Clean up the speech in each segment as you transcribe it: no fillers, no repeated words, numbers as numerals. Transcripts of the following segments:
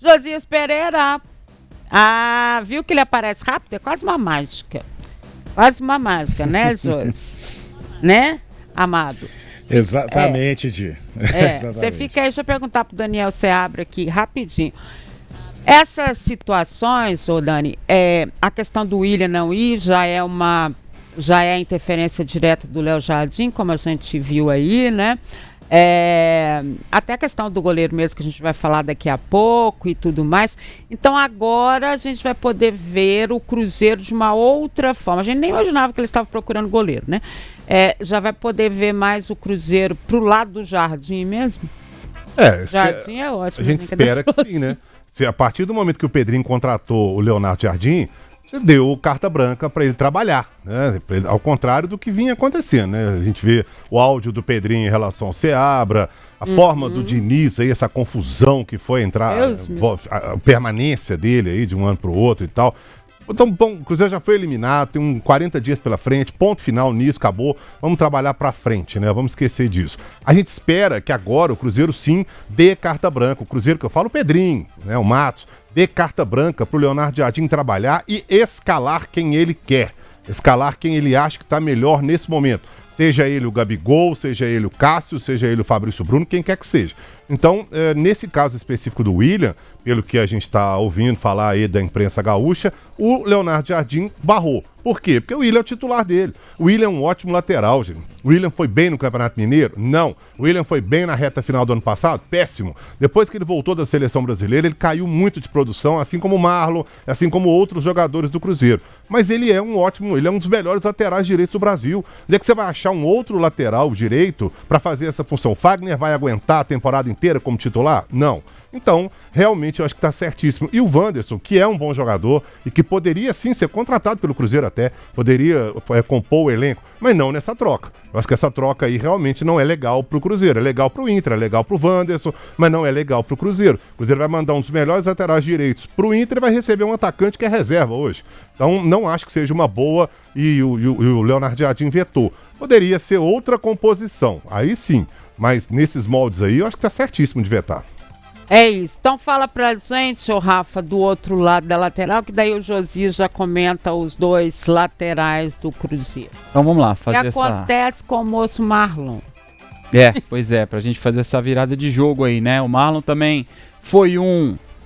Josias Pereira. Ah, viu que ele aparece rápido? É quase uma mágica. Quase uma mágica, né, Josi? Né, amado? Exatamente, Di. Você fica aí, deixa eu perguntar pro Daniel Seabra aqui, rapidinho. Essas situações, ô Dani, a questão do William não ir já é a interferência direta do Léo Jardim, como a gente viu aí, né? Até a questão do goleiro mesmo, que a gente vai falar daqui a pouco e tudo mais. Então agora a gente vai poder ver o Cruzeiro de uma outra forma. A gente nem imaginava que ele estava procurando goleiro, né? Já vai poder ver mais o Cruzeiro pro lado do Jardim mesmo? Jardim é ótimo. A gente espera que sim, né? Se a partir do momento que o Pedrinho contratou o Leonardo Jardim, você deu carta branca para ele trabalhar, né? Ao contrário do que vinha acontecendo, né? A gente vê o áudio do Pedrinho em relação ao Seabra, a forma do Diniz aí, essa confusão que foi entrar, a permanência dele aí de um ano para o outro e tal. Então, bom, o Cruzeiro já foi eliminado, tem 40 dias pela frente, ponto final nisso, acabou. Vamos trabalhar pra frente, né? Vamos esquecer disso. A gente espera que agora o Cruzeiro sim dê carta branca. O Cruzeiro que eu falo, o Pedrinho, né? O Matos, dê carta branca pro Leonardo Jardim trabalhar e escalar quem ele quer. Escalar quem ele acha que tá melhor nesse momento. Seja ele o Gabigol, seja ele o Cássio, seja ele o Fabrício Bruno, quem quer que seja. Então, nesse caso específico do William, pelo que a gente está ouvindo falar aí da imprensa gaúcha, o Leonardo Jardim barrou. Por quê? Porque o William é o titular dele. O William é um ótimo lateral, gente. O William foi bem no Campeonato Mineiro? Não. O William foi bem na reta final do ano passado? Péssimo. Depois que ele voltou da seleção brasileira, ele caiu muito de produção, assim como o Marlon, assim como outros jogadores do Cruzeiro. Mas ele é ele é um dos melhores laterais direitos do Brasil. Onde é que você vai achar um outro lateral direito para fazer essa função? Fagner vai aguentar a temporada inteira como titular? Não. Então, realmente, eu acho que está certíssimo. E o Wanderson, que é um bom jogador e que poderia, sim, ser contratado pelo Cruzeiro até, poderia compor o elenco, mas não nessa troca. Eu acho que essa troca aí realmente não é legal pro Cruzeiro. É legal pro Inter, é legal pro Wanderson, mas não é legal pro Cruzeiro. O Cruzeiro vai mandar um dos melhores laterais direitos pro Inter e vai receber um atacante que é reserva hoje. Então, não acho que seja uma boa e o Leonardo Jardim vetou. Poderia ser outra composição, aí sim. Mas nesses moldes aí, eu acho que tá certíssimo de vetar. É isso. Então fala pra gente, ô Rafa, do outro lado da lateral, que daí o Josias já comenta os dois laterais do Cruzeiro. Então vamos lá, fazer O que acontece com o moço Marlon? Pois é, pra gente fazer essa virada de jogo aí, né? O Marlon também foi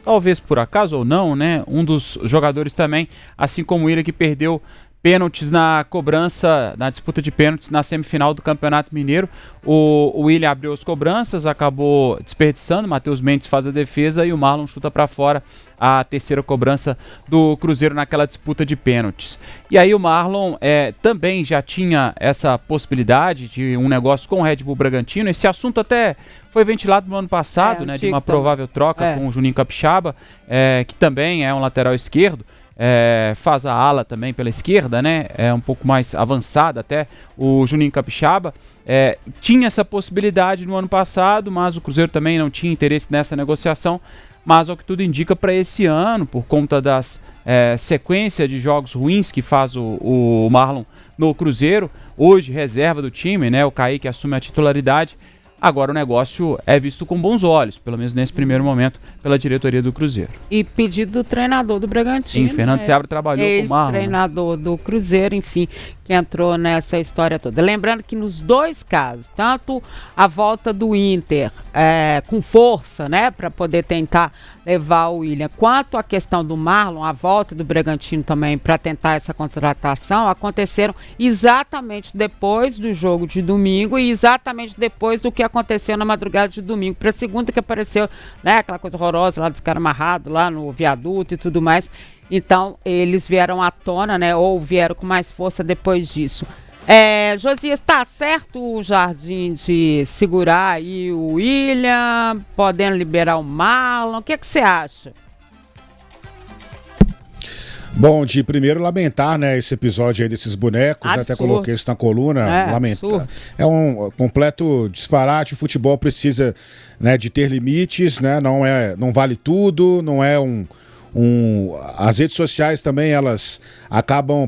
talvez por acaso ou não, né? Um dos jogadores também, assim como o William, que perdeu pênaltis na cobrança, na disputa de pênaltis na semifinal do Campeonato Mineiro. O William abriu as cobranças, acabou desperdiçando, Matheus Mendes faz a defesa e o Marlon chuta para fora a terceira cobrança do Cruzeiro naquela disputa de pênaltis. E aí o Marlon também já tinha essa possibilidade de um negócio com o Red Bull Bragantino. Esse assunto até foi ventilado no ano passado, né, de uma provável troca com o Juninho Capixaba, que também é um lateral esquerdo. Faz a ala também pela esquerda, né? É um pouco mais avançada até o Juninho Capixaba. Tinha essa possibilidade no ano passado, mas o Cruzeiro também não tinha interesse nessa negociação. Mas ao que tudo indica para esse ano, por conta das sequência de jogos ruins que faz o Marlon no Cruzeiro, hoje reserva do time, né? O Kaique assume a titularidade. Agora o negócio é visto com bons olhos, pelo menos nesse primeiro momento, pela diretoria do Cruzeiro. E pedido do treinador do Bragantino. Sim, Fernando Seabra trabalhou com o Marlon. Ex-treinador do Cruzeiro, enfim, que entrou nessa história toda. Lembrando que nos dois casos, tanto a volta do Inter com força, né, para poder tentar levar o William, quanto a questão do Marlon, a volta do Bragantino também para tentar essa contratação, aconteceram exatamente depois do jogo de domingo e exatamente depois do que aconteceu na madrugada de domingo para segunda, que apareceu, né, aquela coisa horrorosa lá dos caras amarrados lá no viaduto e tudo mais. Então eles vieram à tona, né, ou vieram com mais força depois disso. Josias, tá certo o Jardim de segurar aí o William, podendo liberar o Marlon? O que você acha? Bom, de primeiro lamentar, né, esse episódio aí desses bonecos, até coloquei isso na coluna, lamentar. É um completo disparate, o futebol precisa, né, de ter limites, né, não vale tudo, não é um As redes sociais também, elas acabam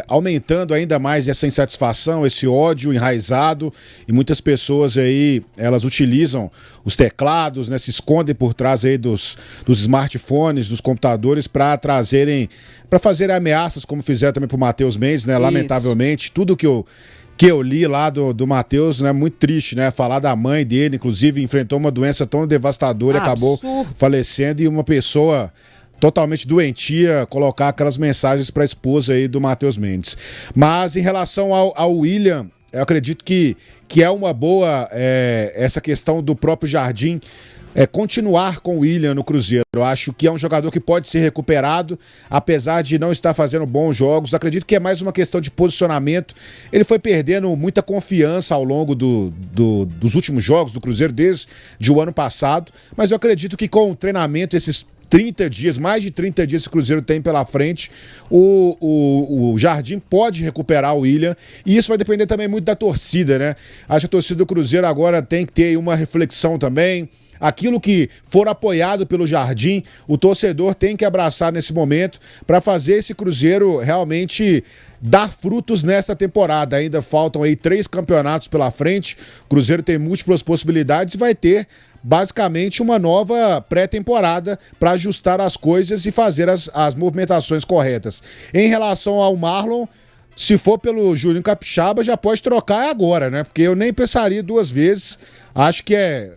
aumentando ainda mais essa insatisfação, esse ódio enraizado, e muitas pessoas aí, elas utilizam os teclados, né, se escondem por trás aí dos smartphones, dos computadores, para fazerem ameaças, como fizeram também pro Matheus Mendes, né? Lamentavelmente, tudo que eu li lá do Matheus, né, muito triste, né? Falar da mãe dele, inclusive, enfrentou uma doença tão devastadora e acabou falecendo, e uma pessoa totalmente doentia colocar aquelas mensagens para a esposa aí do Matheus Mendes. Mas em relação ao William, eu acredito que é uma boa essa questão do próprio Jardim continuar com o William no Cruzeiro. Eu acho que é um jogador que pode ser recuperado, apesar de não estar fazendo bons jogos. Acredito que é mais uma questão de posicionamento. Ele foi perdendo muita confiança ao longo dos últimos jogos do Cruzeiro, desde o ano passado, mas eu acredito que com o treinamento, esses 30 dias, mais de 30 dias que o Cruzeiro tem pela frente, o Jardim pode recuperar o William, e isso vai depender também muito da torcida, né? Acho que a torcida do Cruzeiro agora tem que ter aí uma reflexão também. Aquilo que for apoiado pelo Jardim, o torcedor tem que abraçar nesse momento para fazer esse Cruzeiro realmente dar frutos nesta temporada. Ainda faltam aí 3 campeonatos pela frente, o Cruzeiro tem múltiplas possibilidades e vai ter basicamente uma nova pré-temporada para ajustar as coisas e fazer as movimentações corretas. Em relação ao Marlon, se for pelo Juninho Capixaba, já pode trocar agora, né? Porque eu nem pensaria 2 vezes. Acho que é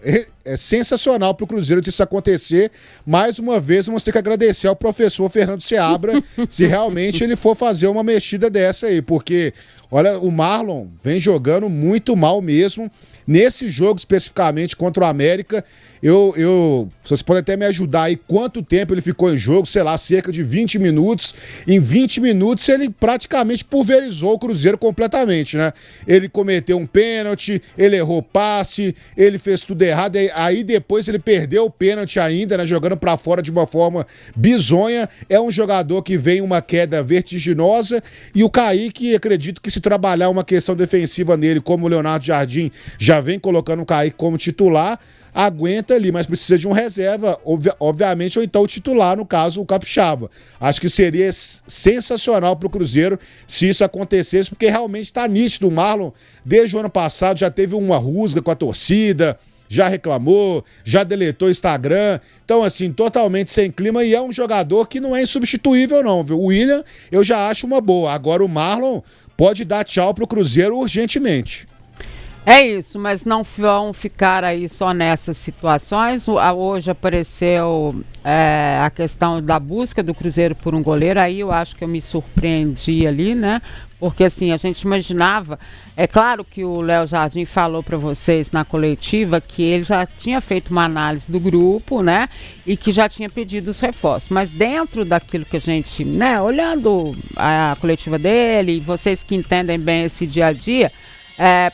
sensacional para o Cruzeiro se isso acontecer. Mais uma vez, vamos ter que agradecer ao professor Fernando Seabra se realmente ele for fazer uma mexida dessa aí, porque, olha, o Marlon vem jogando muito mal mesmo. Nesse jogo especificamente contra o América, vocês podem até me ajudar aí quanto tempo ele ficou em jogo, sei lá, cerca de 20 minutos. Em 20 minutos ele praticamente pulverizou o Cruzeiro completamente, né? Ele cometeu um pênalti, ele errou passe, ele fez tudo errado, aí depois ele perdeu o pênalti ainda, né? Jogando pra fora de uma forma bizonha. É um jogador que vem uma queda vertiginosa, e o Kaique, acredito que se trabalhar uma questão defensiva nele, como o Leonardo Jardim já vem colocando o Kaique como titular, aguenta ali, mas precisa de um reserva, obviamente, ou então o titular, no caso, o Capixaba. Acho que seria sensacional para o Cruzeiro se isso acontecesse, porque realmente está nítido. O Marlon, desde o ano passado, já teve uma rusga com a torcida, já reclamou, já deletou o Instagram. Então, assim, totalmente sem clima, e é um jogador que não é insubstituível, não, viu? O William, eu já acho uma boa. Agora o Marlon pode dar tchau pro Cruzeiro urgentemente. É isso, mas não vão ficar aí só nessas situações. Hoje apareceu a questão da busca do Cruzeiro por um goleiro. Aí eu acho que eu me surpreendi ali, né? Porque assim, a gente imaginava, é claro que o Léo Jardim falou para vocês na coletiva que ele já tinha feito uma análise do grupo, né? E que já tinha pedido os reforços. Mas dentro daquilo que a gente, né? Olhando a coletiva dele, vocês que entendem bem esse dia a dia,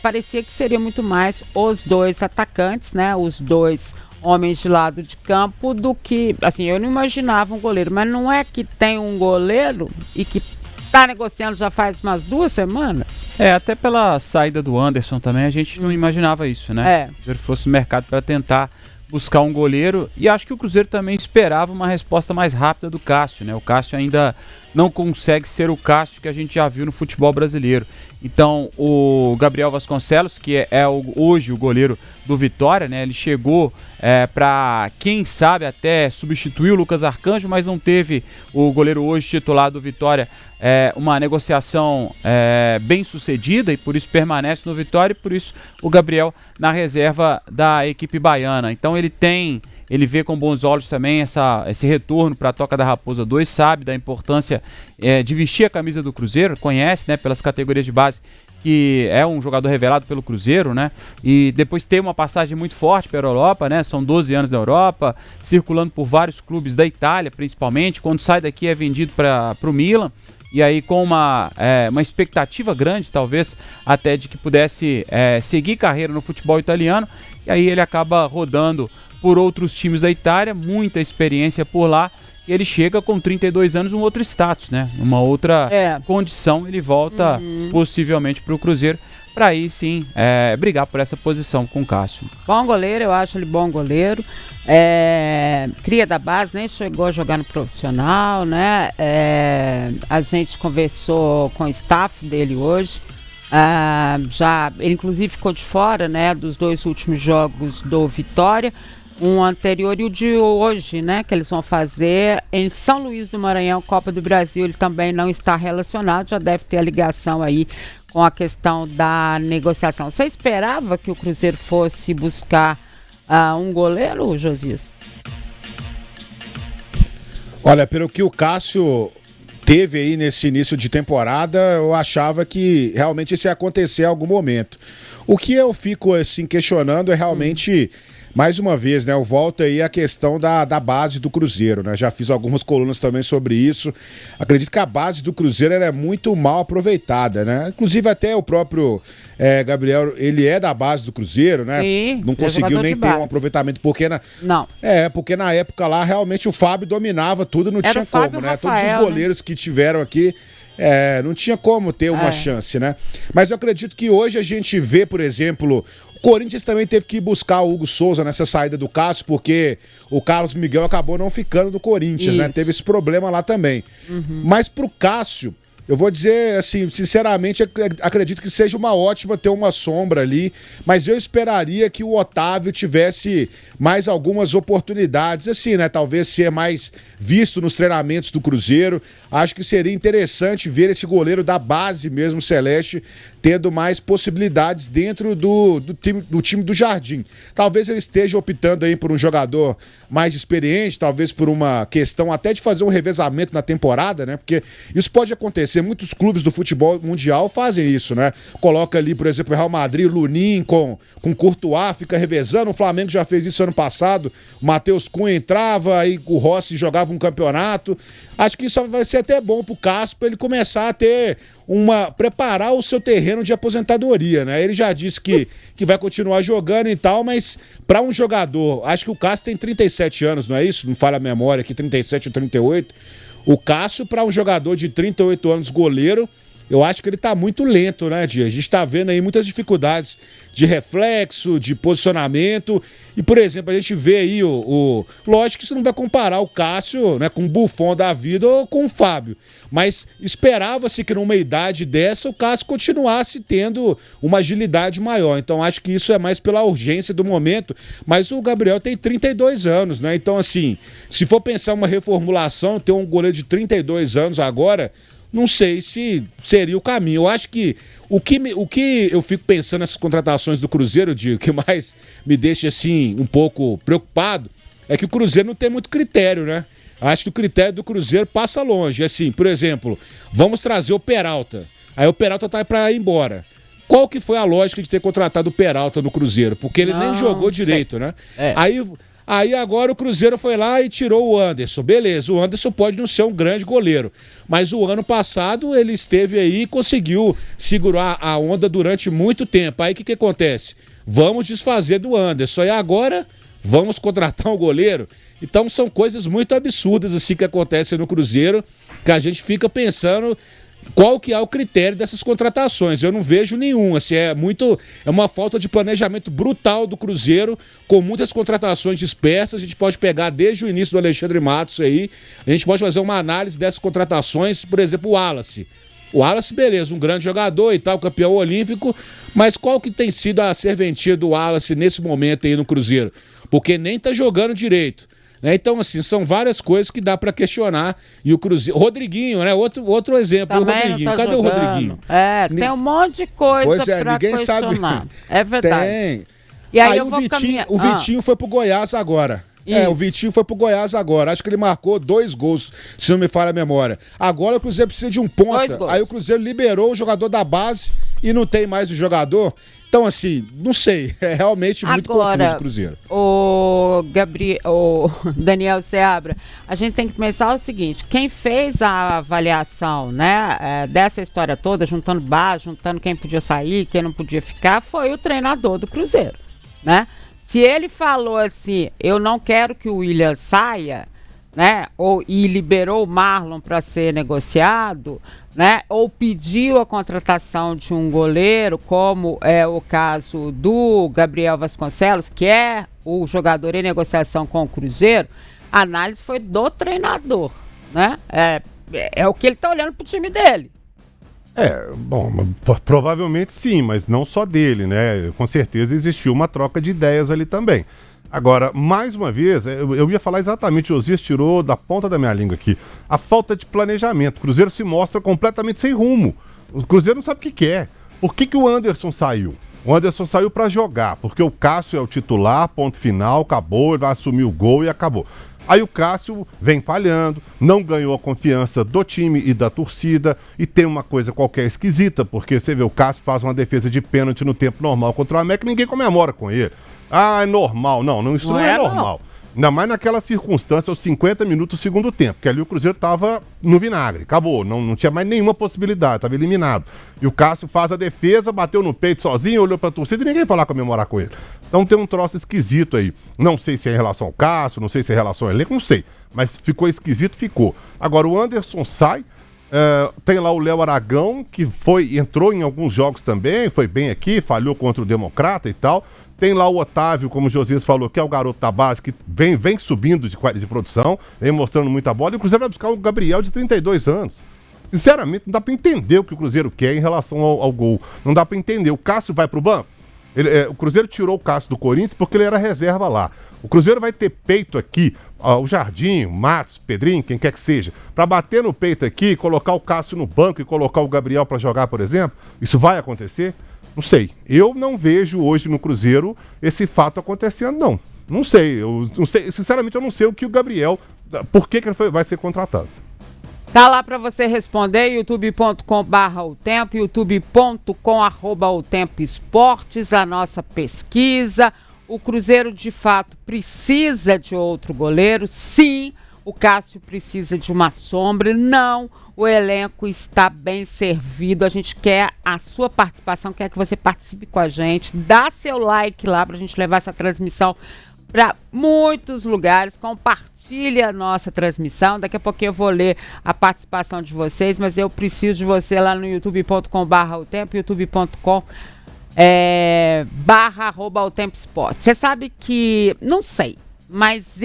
parecia que seria muito mais os 2 atacantes, né? Os 2 homens de lado de campo do que... Assim, eu não imaginava um goleiro, mas não é que tem um goleiro e que tá negociando já faz umas 2 semanas? Até pela saída do Anderson também, a gente não imaginava isso, né? Se ele fosse no mercado para tentar buscar um goleiro, e acho que o Cruzeiro também esperava uma resposta mais rápida do Cássio, né? O Cássio ainda não consegue ser o Cássio que a gente já viu no futebol brasileiro. Então, o Gabriel Vasconcelos, que hoje o goleiro do Vitória, né? Ele chegou para, quem sabe, até substituir o Lucas Arcanjo, mas não teve o goleiro hoje titular do Vitória uma negociação bem sucedida, e por isso permanece no Vitória, e por isso o Gabriel na reserva da equipe baiana. Então ele vê com bons olhos também esse retorno para a Toca da Raposa 2, sabe da importância de vestir a camisa do Cruzeiro, conhece, né, pelas categorias de base, que é um jogador revelado pelo Cruzeiro, né? E depois tem uma passagem muito forte pela Europa, né? São 12 anos na Europa, circulando por vários clubes da Itália, principalmente. Quando sai daqui é vendido para o Milan. E aí com uma expectativa grande, talvez, até de que pudesse seguir carreira no futebol italiano. E aí ele acaba rodando por outros times da Itália, muita experiência por lá. E ele chega com 32 anos, um outro status, né? Uma outra condição, ele volta possivelmente para o Cruzeiro para aí sim brigar por essa posição com o Cássio. Bom goleiro, eu acho ele bom goleiro. Cria da base, nem chegou a jogar no profissional, né? A gente conversou com o staff dele hoje. Ele inclusive ficou de fora, né, dos 2 últimos jogos do Vitória, um anterior e o de hoje, né, que eles vão fazer em São Luís do Maranhão, Copa do Brasil. Ele também não está relacionado, já deve ter a ligação aí com a questão da negociação. Você esperava que o Cruzeiro fosse buscar um goleiro, Josias? Olha, pelo que o Cássio teve aí nesse início de temporada, eu achava que realmente isso ia acontecer em algum momento. O que eu fico assim questionando é realmente, mais uma vez, né, eu volto aí à questão da base do Cruzeiro, né? Já fiz algumas colunas também sobre isso. Acredito que a base do Cruzeiro ela é muito mal aproveitada, né? Inclusive até o próprio Gabriel, ele é da base do Cruzeiro, né? Sim, não conseguiu nem ter um aproveitamento, porque porque na época lá realmente o Fábio dominava tudo, não tinha como, né? Todos os goleiros que tiveram aqui, não tinha como ter uma chance, né? Mas eu acredito que hoje a gente vê, por exemplo, o Corinthians também teve que buscar o Hugo Souza nessa saída do Cássio, porque o Carlos Miguel acabou não ficando do Corinthians, né? Teve esse problema lá também. Mas pro Cássio, eu vou dizer, assim, sinceramente, acredito que seja uma ótima ter uma sombra ali, mas eu esperaria que o Otávio tivesse mais algumas oportunidades, assim, né? Talvez ser mais visto nos treinamentos do Cruzeiro. Acho que seria interessante ver esse goleiro da base mesmo, Celeste, tendo mais possibilidades dentro do time do Jardim. Talvez ele esteja optando aí por um jogador mais experiente, talvez por uma questão até de fazer um revezamento na temporada, né? Porque isso pode acontecer. Muitos clubes do futebol mundial fazem isso, né? Coloca ali, por exemplo, o Real Madrid, Lunin com Courtois, fica revezando. O Flamengo já fez isso ano passado. O Matheus Cunha entrava, aí o Rossi jogava um campeonato. Acho que isso vai ser até bom pro Cássio, para ele começar a ter preparar o seu terreno de aposentadoria, né? Ele já disse que vai continuar jogando e tal, mas para um jogador, acho que o Cássio tem 37 anos, não é isso? Não falha a memória aqui, 37 ou 38. O Cássio, para um jogador de 38 anos, goleiro, eu acho que ele tá muito lento, né, Dia? A gente tá vendo aí muitas dificuldades de reflexo, de posicionamento. E, por exemplo, a gente vê aí lógico que você não vai comparar o Cássio, né, com o Buffon da vida ou com o Fábio. Mas esperava-se que numa idade dessa o Cássio continuasse tendo uma agilidade maior. Então acho que isso é mais pela urgência do momento. Mas o Gabriel tem 32 anos, né? Então, assim, se for pensar uma reformulação, ter um goleiro de 32 anos agora, não sei se seria o caminho. Eu acho que o que eu fico pensando nessas contratações do Cruzeiro, Diego, que mais me deixa assim um pouco preocupado, é que o Cruzeiro não tem muito critério, né? Acho que o critério do Cruzeiro passa longe. Assim, por exemplo, vamos trazer o Peralta. Aí o Peralta tá para ir embora. Qual que foi a lógica de ter contratado o Peralta no Cruzeiro? Porque ele nem jogou direito, né? Aí agora o Cruzeiro foi lá e tirou o Anderson. Beleza, o Anderson pode não ser um grande goleiro, mas o ano passado ele esteve aí e conseguiu segurar a onda durante muito tempo. Aí o que acontece? Vamos desfazer do Anderson. E agora vamos contratar um goleiro? Então são coisas muito absurdas assim que acontecem no Cruzeiro, que a gente fica pensando qual que é o critério dessas contratações. Eu não vejo nenhum, assim, é uma falta de planejamento brutal do Cruzeiro, com muitas contratações dispersas. A gente pode pegar desde o início do Alexandre Matos aí, a gente pode fazer uma análise dessas contratações, por exemplo, o Wallace. O Wallace, beleza, um grande jogador e tal, campeão olímpico, mas qual que tem sido a serventia do Wallace nesse momento aí no Cruzeiro? Porque nem tá jogando direito. Então, assim, são várias coisas que dá pra questionar. E o Cruzeiro... Rodriguinho, né? Outro exemplo, também o Rodriguinho. Tá Cadê jogando. o Rodriguinho? Tem um monte de coisa pra ninguém questionar. Sabe. É verdade. Tem. E aí o Vitinho foi pro Goiás agora. O Vitinho foi pro Goiás agora. Acho que ele marcou 2 gols, se não me falha a memória. Agora o Cruzeiro precisa de um ponta. Aí o Cruzeiro liberou o jogador da base e não tem mais o jogador. Então, assim, não sei. É realmente muito confuso o Cruzeiro. O Daniel Seabra, a gente tem que pensar o seguinte: quem fez a avaliação, né, dessa história toda, juntando base, juntando quem podia sair, quem não podia ficar, foi o treinador do Cruzeiro, né? Se ele falou assim, eu não quero que o William saia, né? E liberou o Marlon para ser negociado, né? Ou pediu a contratação de um goleiro, como é o caso do Gabriel Vasconcelos, que é o jogador em negociação com o Cruzeiro, a análise foi do treinador, né? É o que ele está olhando pro time dele. Bom, provavelmente sim, mas não só dele, né? Com certeza existiu uma troca de ideias ali também. Agora, mais uma vez, eu ia falar exatamente, o Osias tirou da ponta da minha língua aqui, a falta de planejamento. O Cruzeiro se mostra completamente sem rumo. O Cruzeiro não sabe o que quer. Por que o Anderson saiu? O Anderson saiu para jogar, porque o Cássio é o titular, ponto final, acabou, ele vai assumir o gol e acabou. Aí o Cássio vem falhando, não ganhou a confiança do time e da torcida, e tem uma coisa qualquer esquisita, porque você vê, o Cássio faz uma defesa de pênalti no tempo normal contra o América, ninguém comemora com ele. Ah, é normal. Não, isso não é normal. Ainda mais naquela circunstância, aos 50 minutos do segundo tempo, que ali o Cruzeiro estava no vinagre, acabou, não tinha mais nenhuma possibilidade, estava eliminado. E o Cássio faz a defesa, bateu no peito sozinho, olhou para a torcida e ninguém foi lá comemorar com ele. Então tem um troço esquisito aí. Não sei se é em relação ao Cássio, não sei se é em relação ao elenco, não sei. Mas ficou esquisito, ficou. Agora o Anderson sai, tem lá o Léo Aragão, que entrou em alguns jogos também, foi bem aqui, falhou contra o Democrata e tal. Tem lá o Otávio, como o Josias falou, que é o garoto da base, que vem subindo de produção, vem mostrando muita bola. E o Cruzeiro vai buscar o Gabriel, de 32 anos. Sinceramente, não dá pra entender o que o Cruzeiro quer em relação ao gol. Não dá pra entender. O Cássio vai pro banco? O Cruzeiro tirou o Cássio do Corinthians porque ele era reserva lá. O Cruzeiro vai ter peito aqui, o Jardim, o Matos, Pedrinho, quem quer que seja, pra bater no peito aqui, colocar o Cássio no banco e colocar o Gabriel pra jogar, por exemplo? Isso vai acontecer? Não sei. Eu não vejo hoje no Cruzeiro esse fato acontecendo, não. Não sei. Eu não sei. Sinceramente, eu não sei o que o Gabriel... Por que ele vai ser contratado? Tá lá para você responder, youtube.com/otempo, youtube.com/otempoesportes, a nossa pesquisa. O Cruzeiro, de fato, precisa de outro goleiro, sim. O Cássio precisa de uma sombra, não. O elenco está bem servido. A gente quer a sua participação, quer que você participe com a gente. Dá seu like lá para a gente levar essa transmissão para muitos lugares. Compartilhe a nossa transmissão. Daqui a pouquinho eu vou ler a participação de vocês, mas eu preciso de você lá no youtube.com/otempo, youtube.com/otempoesportes. Você sabe que, não sei, mas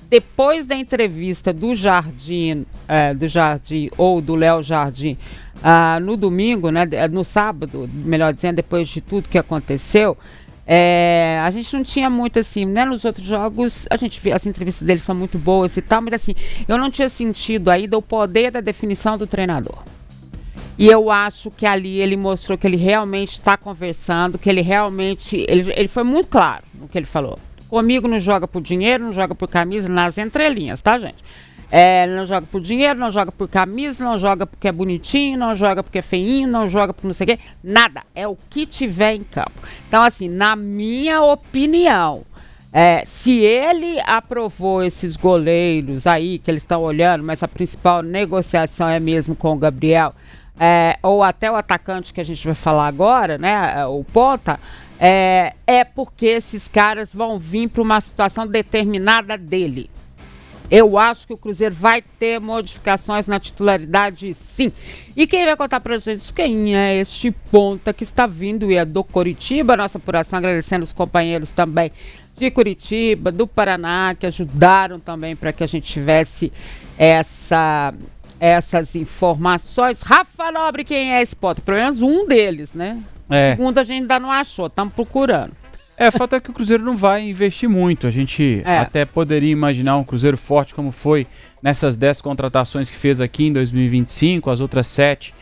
depois da entrevista do Jardim ou do Léo Jardim, no domingo, né, no sábado, melhor dizendo, depois de tudo que aconteceu, a gente não tinha muito assim, né, nos outros jogos, a gente vê, as entrevistas deles são muito boas e tal, mas assim, eu não tinha sentido ainda o poder da definição do treinador. E eu acho que ali ele mostrou que ele realmente está conversando, que ele realmente, ele foi muito claro no que ele falou. Comigo não joga por dinheiro, não joga por camisa, nas entrelinhas, tá, gente? Não joga por dinheiro, não joga por camisa, não joga porque é bonitinho, não joga porque é feinho, não joga por não sei o quê. Nada. É o que tiver em campo. Então, assim, na minha opinião, se ele aprovou esses goleiros aí que eles estão olhando, mas a principal negociação é mesmo com o Gabriel, ou até o atacante que a gente vai falar agora, né, o Ponta, porque esses caras vão vir para uma situação determinada dele. Eu acho que o Cruzeiro vai ter modificações na titularidade, sim. E quem vai contar pra gente quem é este Ponta que está vindo e é do Coritiba, nossa apuração, agradecendo os companheiros também de Curitiba, do Paraná, que ajudaram também para que a gente tivesse essas informações. Rafa Nobre, quem é esse Ponta? Pelo menos um deles, né? Segundo a gente ainda não achou, estamos procurando. O fato é que o Cruzeiro não vai investir muito. A gente até poderia imaginar um Cruzeiro forte como foi nessas 10 contratações que fez aqui em 2025, as outras 7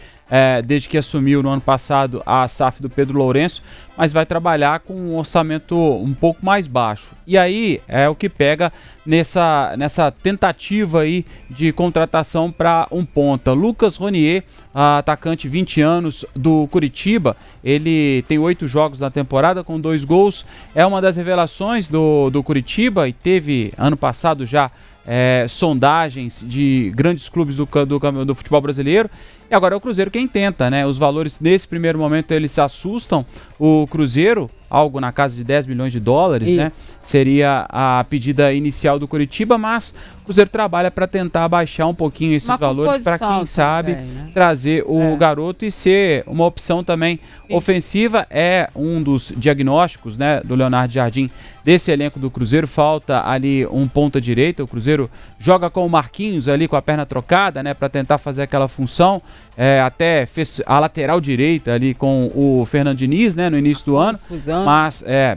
desde que assumiu no ano passado a SAF do Pedro Lourenço, mas vai trabalhar com um orçamento um pouco mais baixo. E aí é o que pega nessa tentativa aí de contratação para um ponta. Lucas Ronier, atacante 20 anos do Curitiba, ele tem 8 jogos na temporada com 2 gols, é uma das revelações do Curitiba e teve ano passado já sondagens de grandes clubes do futebol brasileiro. E agora é o Cruzeiro quem tenta, né? Os valores nesse primeiro momento eles se assustam. O Cruzeiro, algo na casa de 10 milhões de dólares, né? Seria a pedida inicial do Coritiba, mas o Cruzeiro trabalha para tentar abaixar um pouquinho esses valores para, quem sabe, também, né? Trazer o garoto e ser uma opção também ofensiva. É um dos diagnósticos, né, do Leonardo Jardim desse elenco do Cruzeiro. Falta ali um ponta direita. O Cruzeiro joga com o Marquinhos ali com a perna trocada, né, para tentar fazer aquela função. Até fez a lateral direita ali com o Fernando Diniz, né, no início do ano,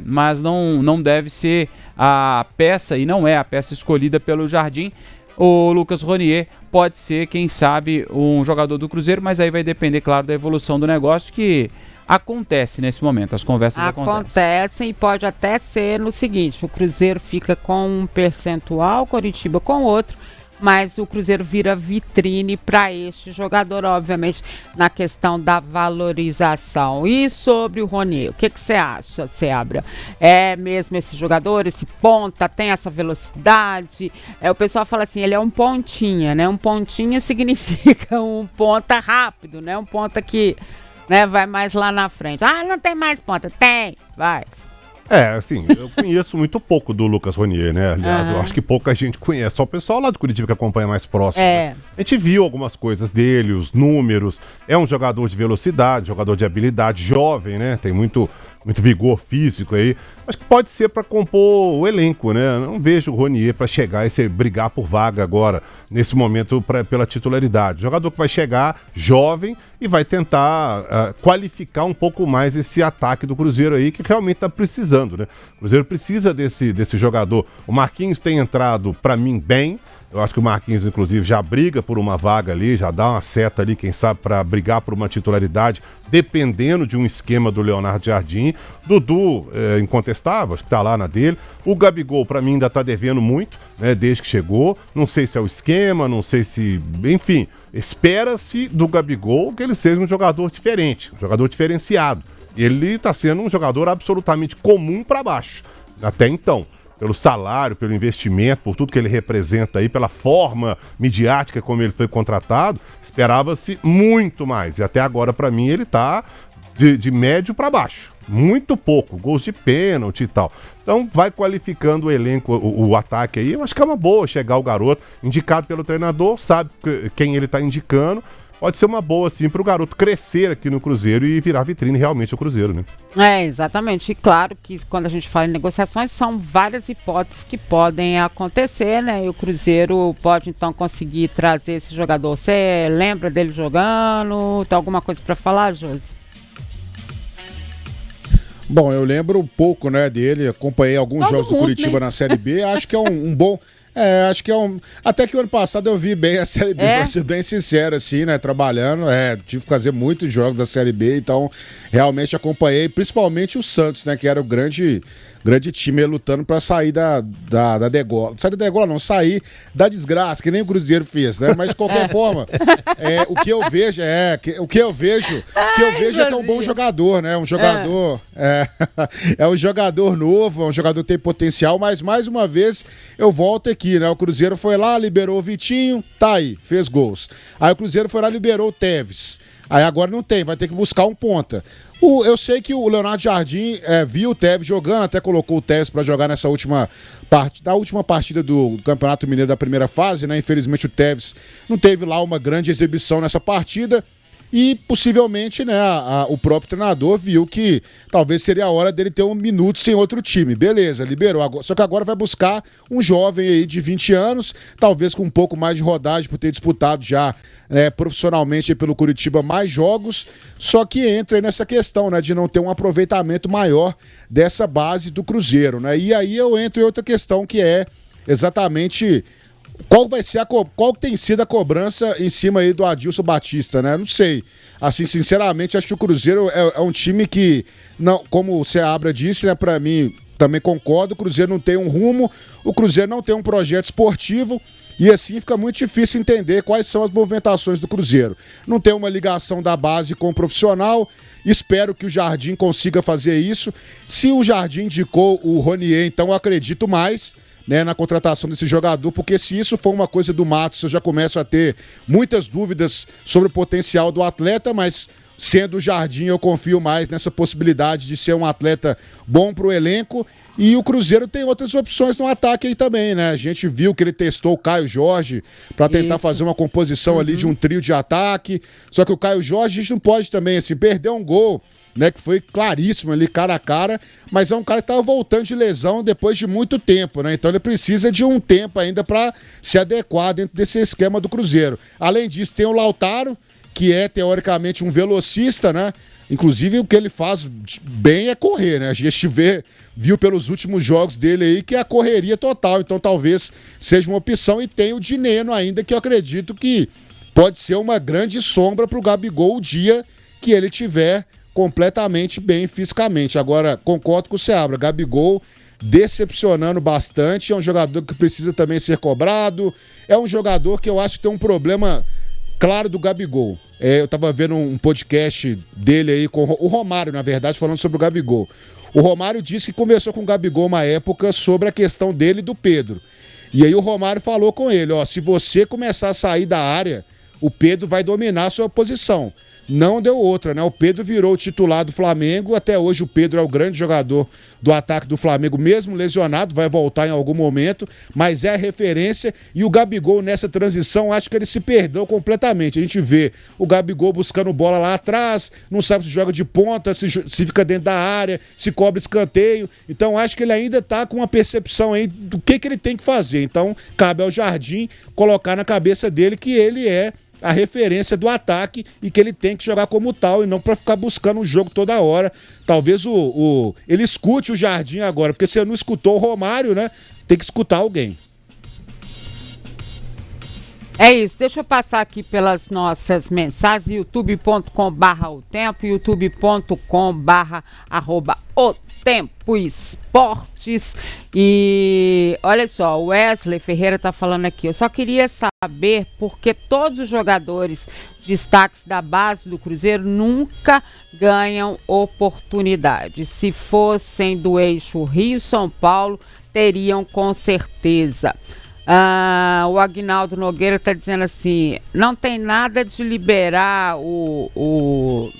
mas não deve ser a peça, e não é a peça escolhida pelo Jardim. O Lucas Ronier pode ser, quem sabe, um jogador do Cruzeiro, mas aí vai depender, claro, da evolução do negócio, que acontece nesse momento, as conversas acontecem. E pode até ser no seguinte: o Cruzeiro fica com um percentual, o Coritiba com outro, mas o Cruzeiro vira vitrine para este jogador, obviamente, na questão da valorização. E sobre o Ronier, o que você acha, Seabra? É mesmo esse jogador, esse ponta, tem essa velocidade? O pessoal fala assim, ele é um pontinha, né? Um pontinha significa um ponta rápido, né? Um ponta que, né, vai mais lá na frente. Ah, não tem mais ponta. Tem, vai. Assim, eu conheço muito pouco do Lucas Ronier, né? Aliás, eu acho que pouca gente conhece. Só o pessoal lá do Curitiba que acompanha mais próximo. Né? A gente viu algumas coisas dele, os números. É um jogador de velocidade, jogador de habilidade, jovem, né? Tem muito vigor físico aí. Acho que pode ser para compor o elenco, né? Não vejo o Ronier para chegar e brigar por vaga agora, nesse momento, pela titularidade. Jogador que vai chegar jovem e vai tentar qualificar um pouco mais esse ataque do Cruzeiro aí, que realmente está precisando, né? O Cruzeiro precisa desse jogador. O Marquinhos tem entrado, para mim, bem. Eu acho que o Marquinhos, inclusive, já briga por uma vaga ali, já dá uma seta ali, quem sabe, para brigar por uma titularidade, dependendo de um esquema do Leonardo Jardim. Dudu, incontestável, acho que tá lá na dele. O Gabigol, para mim, ainda tá devendo muito, né, desde que chegou. Não sei se é o esquema, não sei se... Enfim, espera-se do Gabigol que ele seja um jogador diferente, um jogador diferenciado. Ele tá sendo um jogador absolutamente comum para baixo, até então. Pelo salário, pelo investimento, por tudo que ele representa aí, pela forma midiática como ele foi contratado, esperava-se muito mais. E até agora, para mim, ele tá de médio para baixo. Muito pouco, gols de pênalti e tal. Então vai qualificando o elenco, o ataque aí. Eu acho que é uma boa chegar o garoto, indicado pelo treinador, sabe quem ele tá indicando. Pode ser uma boa, assim, para o garoto crescer aqui no Cruzeiro e virar vitrine realmente o Cruzeiro, né? Exatamente. E claro que quando a gente fala em negociações, são várias hipóteses que podem acontecer, né? E o Cruzeiro pode, então, conseguir trazer esse jogador. Você lembra dele jogando? Tem alguma coisa para falar, Josi? Bom, eu lembro um pouco, né, dele. Acompanhei alguns jogos do Curitiba, né, na Série B. Acho que é um bom... acho que é um... Até que o ano passado eu vi bem a Série B, pra ser bem sincero, assim, né? Trabalhando, tive que fazer muitos jogos da Série B, então realmente acompanhei, principalmente o Santos, né? Que era o grande time lutando pra sair da degola. Sair da degola não, sair da desgraça, que nem o Cruzeiro fez, né? Mas de qualquer forma, o que eu vejo é que é um bom jogador, né? Um jogador... É um jogador novo, é um jogador que tem potencial, mas mais uma vez eu volto aqui, né? O Cruzeiro foi lá, liberou o Vitinho, tá aí, fez gols. Aí o Cruzeiro foi lá, liberou o Teves. Aí agora não tem, vai ter que buscar um ponta. Eu sei que o Leonardo Jardim viu o Teves jogando, até colocou o Teves para jogar nessa última partida do Campeonato Mineiro da primeira fase, né? Infelizmente o Teves não teve lá uma grande exibição nessa partida. E possivelmente, né, o próprio treinador viu que talvez seria a hora dele ter um minuto sem outro time. Beleza, liberou. Só que agora vai buscar um jovem aí de 20 anos, talvez com um pouco mais de rodagem por ter disputado já, né, profissionalmente pelo Curitiba mais jogos. Só que entra aí nessa questão, né, de não ter um aproveitamento maior dessa base do Cruzeiro, né? E aí eu entro em outra questão que é exatamente... Qual tem sido a cobrança em cima aí do Adilson Batista, né? Não sei. Assim, sinceramente, acho que o Cruzeiro é um time que, não, como o Seabra disse, né, pra mim, também concordo, o Cruzeiro não tem um rumo, o Cruzeiro não tem um projeto esportivo, e assim fica muito difícil entender quais são as movimentações do Cruzeiro. Não tem uma ligação da base com o profissional, espero que o Jardim consiga fazer isso. Se o Jardim indicou o Ronier, então eu acredito mais, né, na contratação desse jogador, porque se isso for uma coisa do Matos, eu já começo a ter muitas dúvidas sobre o potencial do atleta, mas sendo o Jardim, eu confio mais nessa possibilidade de ser um atleta bom para o elenco. E o Cruzeiro tem outras opções no ataque aí também, né? A gente viu que ele testou o Caio Jorge para tentar fazer uma composição ali de um trio de ataque. Só que o Caio Jorge, a gente não pode também, assim, perder um gol, né, que foi claríssimo ali, cara a cara, mas é um cara que estava voltando de lesão depois de muito tempo, né? Então ele precisa de um tempo ainda para se adequar dentro desse esquema do Cruzeiro. Além disso, tem o Lautaro, que é teoricamente um velocista, né? Inclusive o que ele faz bem é correr, né? A gente viu pelos últimos jogos dele aí que é a correria total, então talvez seja uma opção. E tem o Dineno ainda, que eu acredito que pode ser uma grande sombra para o Gabigol o dia que ele tiver completamente bem fisicamente. Agora, concordo com o Seabra, Gabigol decepcionando bastante, é um jogador que precisa também ser cobrado, é um jogador que eu acho que tem um problema claro do Gabigol. Eu tava vendo um podcast dele aí com o Romário, na verdade, falando sobre o Gabigol. O Romário disse que conversou com o Gabigol uma época sobre a questão dele e do Pedro. E aí o Romário falou com ele, ó, se você começar a sair da área, o Pedro vai dominar a sua posição. Não deu outra, né? O Pedro virou o titular do Flamengo, até hoje o Pedro é o grande jogador do ataque do Flamengo, mesmo lesionado, vai voltar em algum momento, mas é a referência. E o Gabigol nessa transição, acho que ele se perdeu completamente. A gente vê o Gabigol buscando bola lá atrás, não sabe se joga de ponta, se fica dentro da área, se cobra escanteio. Então acho que ele ainda tá com uma percepção aí do que ele tem que fazer. Então cabe ao Jardim colocar na cabeça dele que ele é a referência do ataque e que ele tem que jogar como tal e não para ficar buscando o jogo toda hora. Talvez ele escute o Jardim agora, porque se ele não escutou o Romário, né, tem que escutar alguém. É isso, deixa eu passar aqui pelas nossas mensagens, youtube.com/otempo, youtube.com/@otempo esportes. E olha só, o Wesley Ferreira tá falando aqui, eu só queria saber porque todos os jogadores destaques da base do Cruzeiro nunca ganham oportunidade. Se fossem do eixo Rio-São Paulo, teriam com certeza. O Aguinaldo Nogueira está dizendo assim, não tem nada de liberar o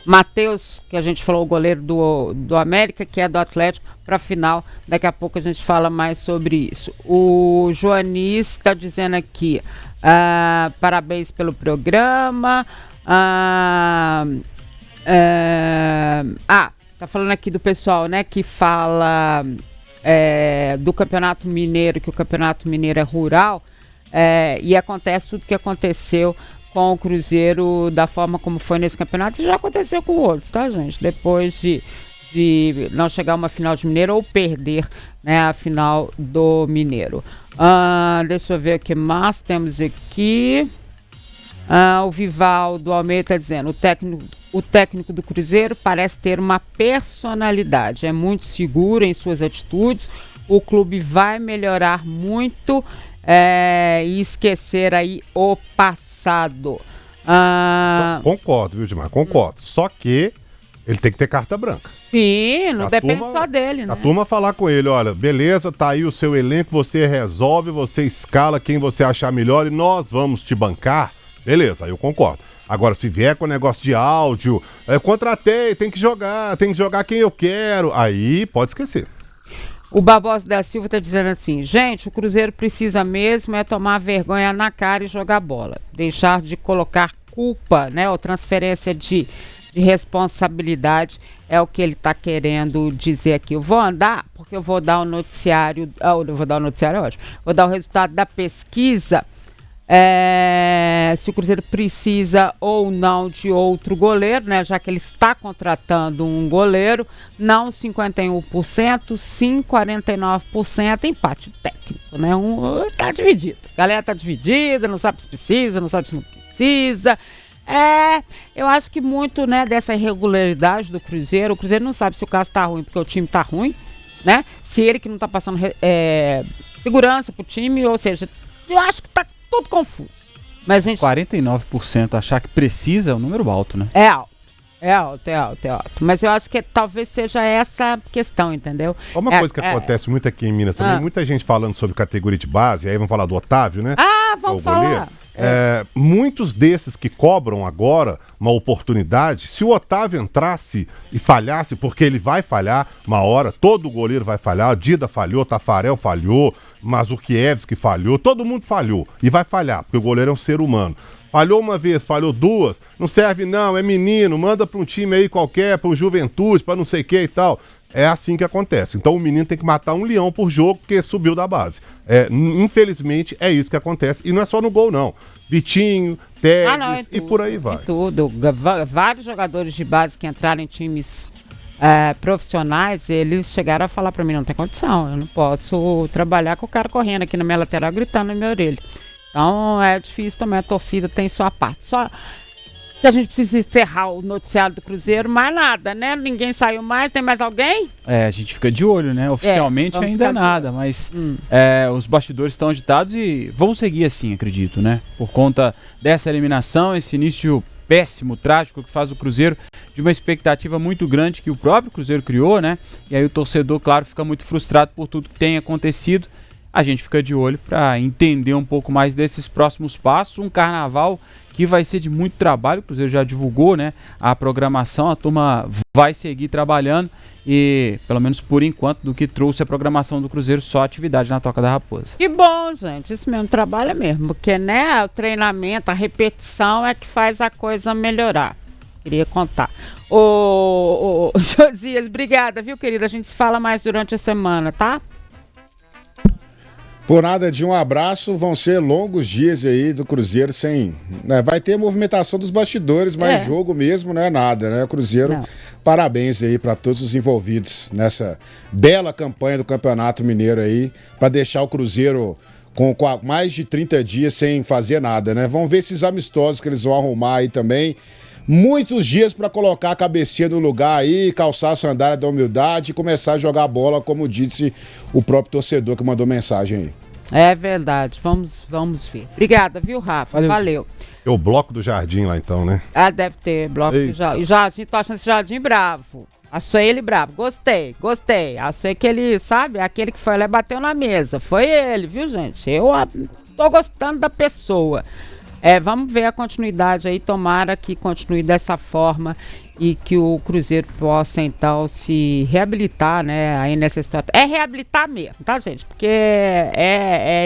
Matheus, que a gente falou, o goleiro do América, que é do Atlético, para a final. Daqui a pouco a gente fala mais sobre isso. O Joanis está dizendo aqui, parabéns pelo programa. Tá falando aqui do pessoal, né, que fala do Campeonato Mineiro, que o Campeonato Mineiro é rural, e acontece tudo que aconteceu com o Cruzeiro da forma como foi nesse campeonato, e já aconteceu com outros, tá, gente? Depois de não chegar a uma final de Mineiro ou perder, né, a final do Mineiro. Deixa eu ver o que mais temos aqui. O Vivaldo Almeida está dizendo, o técnico do Cruzeiro parece ter uma personalidade, é muito seguro em suas atitudes, o clube vai melhorar muito e esquecer aí o passado. Concordo, viu, Dimar? Concordo. Só que ele tem que ter carta branca. Sim, não depende só dele, né? A turma falar com ele, olha, beleza, tá aí o seu elenco, você resolve, você escala quem você achar melhor e nós vamos te bancar. Beleza, aí eu concordo. Agora, se vier com negócio de áudio, eu contratei, tem que jogar quem eu quero, aí pode esquecer. O Barbosa da Silva está dizendo assim, gente, o Cruzeiro precisa mesmo tomar vergonha na cara e jogar bola. Deixar de colocar culpa, né, ou transferência de responsabilidade, é o que ele está querendo dizer aqui. Eu vou andar, porque eu vou dar o noticiário, vou dar o resultado da pesquisa, se o Cruzeiro precisa ou não de outro goleiro, né, já que ele está contratando um goleiro, não 51%, sim 49%, empate técnico, né, tá dividido, a galera tá dividida, não sabe se precisa, não sabe se não precisa. Eu acho que muito, né, dessa irregularidade do Cruzeiro, o Cruzeiro não sabe se o caso tá ruim porque o time tá ruim, né, se ele que não tá passando segurança pro time, ou seja, eu acho que tá tudo confuso. Mas, gente, 49% achar que precisa é um número alto, né? É alto. É alto, é alto, é alto. Mas eu acho que talvez seja essa questão, entendeu? Uma coisa que acontece muito aqui em Minas também, muita gente falando sobre categoria de base, aí vamos falar do Otávio, né? Vamos falar. Muitos desses que cobram agora uma oportunidade, se o Otávio entrasse e falhasse, porque ele vai falhar uma hora, todo goleiro vai falhar, Dida falhou, Tafarel falhou, Mazurkiewicz falhou, todo mundo falhou e vai falhar, porque o goleiro é um ser humano. Falhou uma vez, falhou duas, não serve não, é menino, manda pra um time aí qualquer, pro Juventude, pra não sei o que e tal. É assim que acontece. Então o menino tem que matar um leão por jogo porque subiu da base. Infelizmente é isso que acontece. E não é só no gol não. Vitinho, Teves e por aí vai. Tudo. Vários jogadores de base que entraram em times profissionais, eles chegaram a falar pra mim, não tem condição, eu não posso trabalhar com o cara correndo aqui na minha lateral, gritando na minha orelha. Então é difícil também, a torcida tem sua parte. Só que a gente precisa encerrar o noticiário do Cruzeiro, mais nada, né? Ninguém saiu mais, tem mais alguém? A gente fica de olho, né? Oficialmente ainda nada, mas os bastidores estão agitados e vão seguir assim, acredito, né? Por conta dessa eliminação, esse início péssimo, trágico que faz o Cruzeiro, de uma expectativa muito grande que o próprio Cruzeiro criou, né? E aí o torcedor, claro, fica muito frustrado por tudo que tem acontecido. A gente fica de olho para entender um pouco mais desses próximos passos. Um carnaval que vai ser de muito trabalho. O Cruzeiro já divulgou, né, a programação. A turma vai seguir trabalhando e, pelo menos por enquanto, do que trouxe a programação do Cruzeiro, só atividade na Toca da Raposa. Que bom, gente. Isso mesmo, trabalha mesmo. Porque, né, o treinamento, a repetição é que faz a coisa melhorar. Queria contar. Ô Josias, obrigada, viu, querida? A gente se fala mais durante a semana, tá? Por nada de um abraço, vão ser longos dias aí do Cruzeiro sem... Né, vai ter movimentação dos bastidores, mas jogo mesmo não é nada, né? O Cruzeiro, parabéns aí para todos os envolvidos nessa bela campanha do Campeonato Mineiro aí, para deixar o Cruzeiro com mais de 30 dias sem fazer nada, né? Vamos ver esses amistosos que eles vão arrumar aí também. Muitos dias para colocar a cabecinha no lugar aí, calçar a sandália da humildade e começar a jogar bola, como disse o próprio torcedor que mandou mensagem aí. É verdade, vamos ver. Obrigada, viu, Rafa? Valeu. É o bloco do Jardim lá então, né? Deve ter bloco do Jardim. Tô achando esse Jardim bravo. Achei ele bravo. Gostei. Achei que ele, sabe, aquele que foi lá e bateu na mesa. Foi ele, viu, gente? Eu tô gostando da pessoa. Vamos ver a continuidade aí, tomara que continue dessa forma e que o Cruzeiro possa então se reabilitar, né, aí nessa situação. É reabilitar mesmo, tá, gente? Porque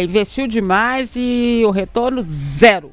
investiu demais e o retorno zero.